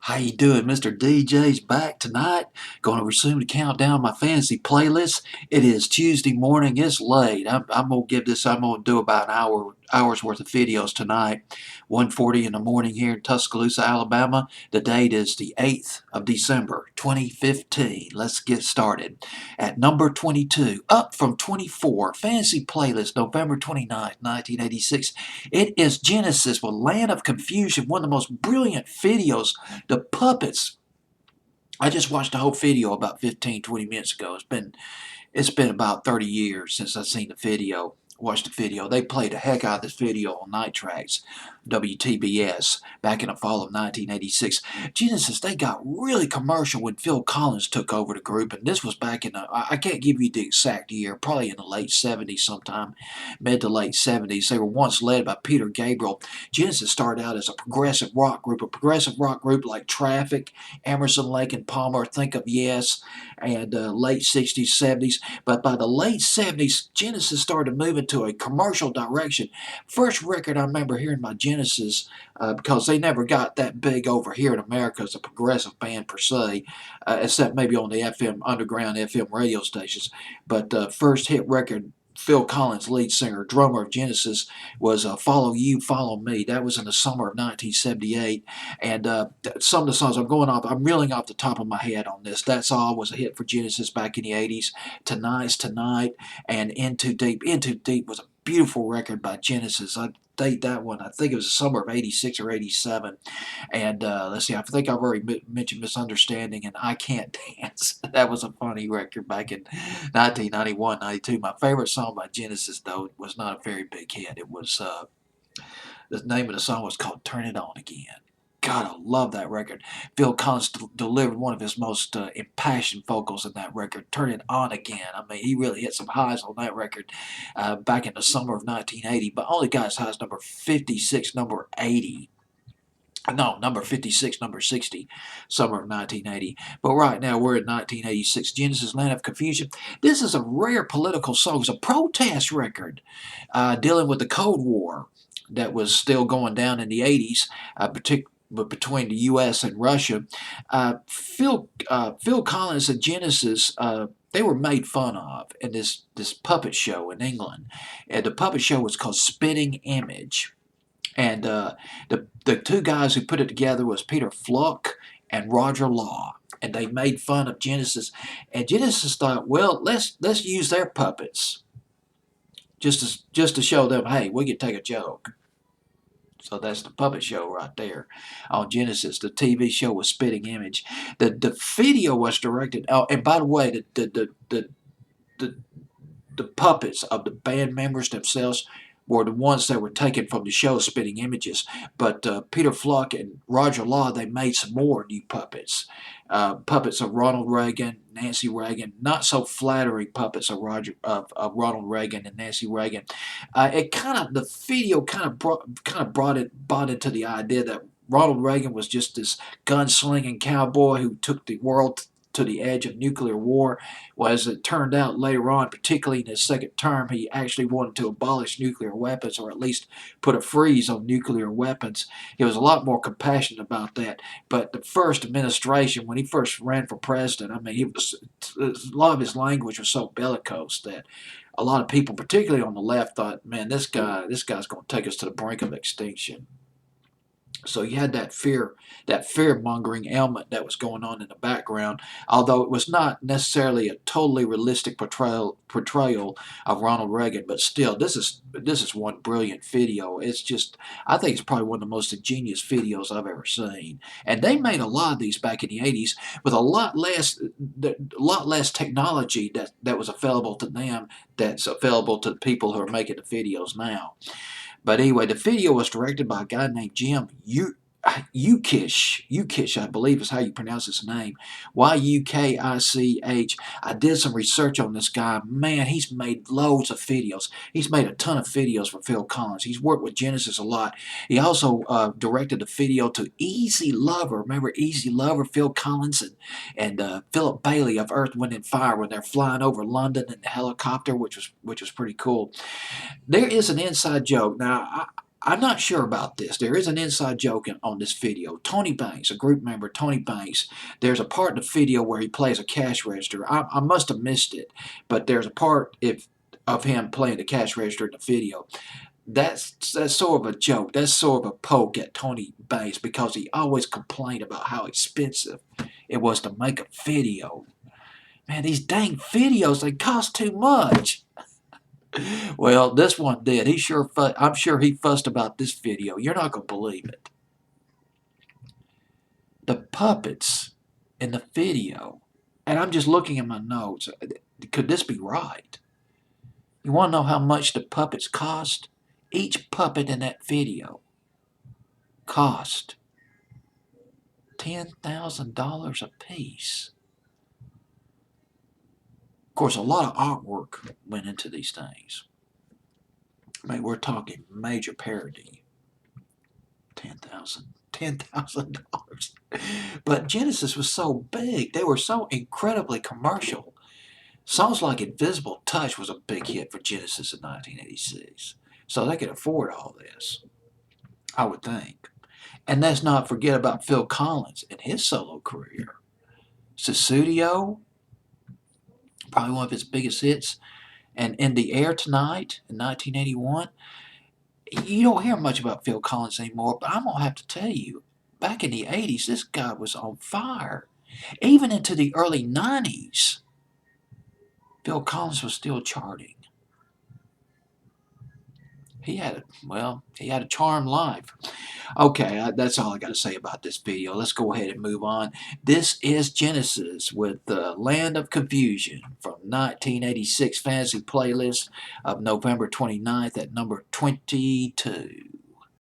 How you doing? Mr. DJ's back tonight. Going to resume the countdown my fantasy playlist. It is Tuesday morning. It's late. I'm gonna give this. I'm gonna do about an hour's worth of videos tonight. 1:40 in the morning here in Tuscaloosa, Alabama. The date is the 8th of December, 2015. Let's get started. At number 22, up from 24, fantasy playlist, November 29th, 1986. It is Genesis with Land of Confusion, one of the most brilliant videos. The puppets. I just watched the whole video about 15, 20 minutes ago. It's been about 30 years since I've seen the video. Watched the video. They played the heck out of this video on Night Tracks, WTBS, back in the fall of 1986. Genesis, they got really commercial when Phil Collins took over the group, and this was back in the, I can't give you the exact year, probably in the late 70s sometime, mid to late 70s. They were once led by Peter Gabriel. Genesis started out as a progressive rock group like Traffic, Emerson, Lake and Palmer, Think of Yes, and late 60s, 70s. But by the late 70s, Genesis started moving to a commercial direction. First record I remember hearing by Genesis, because they never got that big over here in America as a progressive band per se, except maybe on the FM, underground FM radio stations. But the first hit record, Phil Collins, lead singer, drummer of Genesis, was Follow You, Follow Me. That was in the summer of 1978. And some of the songs, I'm reeling off the top of my head on this. That's All was a hit for Genesis back in the 80s. Tonight's Tonight and Into Deep. Into Deep was a beautiful record by Genesis. I date that one. I think it was the summer of 86 or 87. And let's see, I think I've already mentioned Misunderstanding and I Can't Dance. That was a funny record back in 1991, 92. My favorite song by Genesis, though, was not a very big hit. It was, the name of the song was called Turn It On Again. God, I love that record. Phil Collins delivered one of his most impassioned vocals in that record, Turn It On Again. I mean, he really hit some highs on that record back in the summer of 1980, but only got as high as number 56, number 80. No, number 56, number 60, summer of 1980. But right now we're in 1986. Genesis, Land of Confusion. This is a rare political song. It's a protest record dealing with the Cold War that was still going down in the 80s, between the U.S. and Russia. Phil Collins and Genesis, they were made fun of in this puppet show in England. And the puppet show was called Spitting Image. And the two guys who put it together was Peter Fluck and Roger Law. And they made fun of Genesis. And Genesis thought, well, let's use their puppets just to show them, hey, we can take a joke. So that's the puppet show right there on Genesis. The TV show was Spitting Image. The video was directed. Oh, and by the way, the the puppets of the band members themselves were the ones that were taken from the show Spitting Images. But Peter Fluck and Roger Law, they made some more new puppets. Puppets of Ronald Reagan, Nancy Reagan, not so flattering puppets of Ronald Reagan and Nancy Reagan. The video brought into the idea that Ronald Reagan was just this gunslinging cowboy who took the world to the edge of nuclear war. Well, as it turned out later on, particularly in his second term, he actually wanted to abolish nuclear weapons, or at least put a freeze on nuclear weapons. He was a lot more compassionate about that. But the first administration, when he first ran for president, I mean, a lot of his language was so bellicose that a lot of people, particularly on the left, thought, man, this guy's going to take us to the brink of extinction. So you had that fear mongering element that was going on in the background, although it was not necessarily a totally realistic portrayal of Ronald Reagan. But still, this is one brilliant video. It's just, I think it's probably one of the most ingenious videos I've ever seen. And they made a lot of these back in the 80s with a lot less technology that was available to them that's available to the people who are making the videos now. But anyway, the video was directed by a guy named Jim Yukish, I believe is how you pronounce his name. Yukich. I did some research on this guy. Man, he's made loads of videos. He's made a ton of videos for Phil Collins. He's worked with Genesis a lot. He also directed a video to Easy Lover. Remember Easy Lover, Phil Collins and Philip Bailey of Earth, Wind and Fire when they're flying over London in the helicopter, which was pretty cool. There is an inside joke. Now, I'm not sure about this. There is an inside joke on this video. Tony Banks, a group member, Tony Banks, there's a part in the video where he plays a cash register. I must have missed it, but there's a part of him playing the cash register in the video. That's sort of a joke. That's sort of a poke at Tony Banks because he always complained about how expensive it was to make a video. Man, these dang videos, they cost too much. Well, this one did. I'm sure he fussed about this video. You're not going to believe it. The puppets in the video, and I'm just looking at my notes. Could this be right? You want to know how much the puppets cost? Each puppet in that video cost $10,000 a piece. Of course, a lot of artwork went into these things. I mean, we're talking major parody. $10,000. But Genesis was so big. They were so incredibly commercial. Songs like Invisible Touch was a big hit for Genesis in 1986. So they could afford all this, I would think. And let's not forget about Phil Collins and his solo career. Sussudio, probably one of his biggest hits, and In the Air Tonight in 1981. You don't hear much about Phil Collins anymore, but I'm going to have to tell you, back in the 80s, this guy was on fire. Even into the early 90s, Phil Collins was still charting. He had a charmed life. Okay, that's all I got to say about this video. Let's go ahead and move on. This is Genesis with the Land of Confusion from 1986 Fantasy Playlist of November 29th at number 22.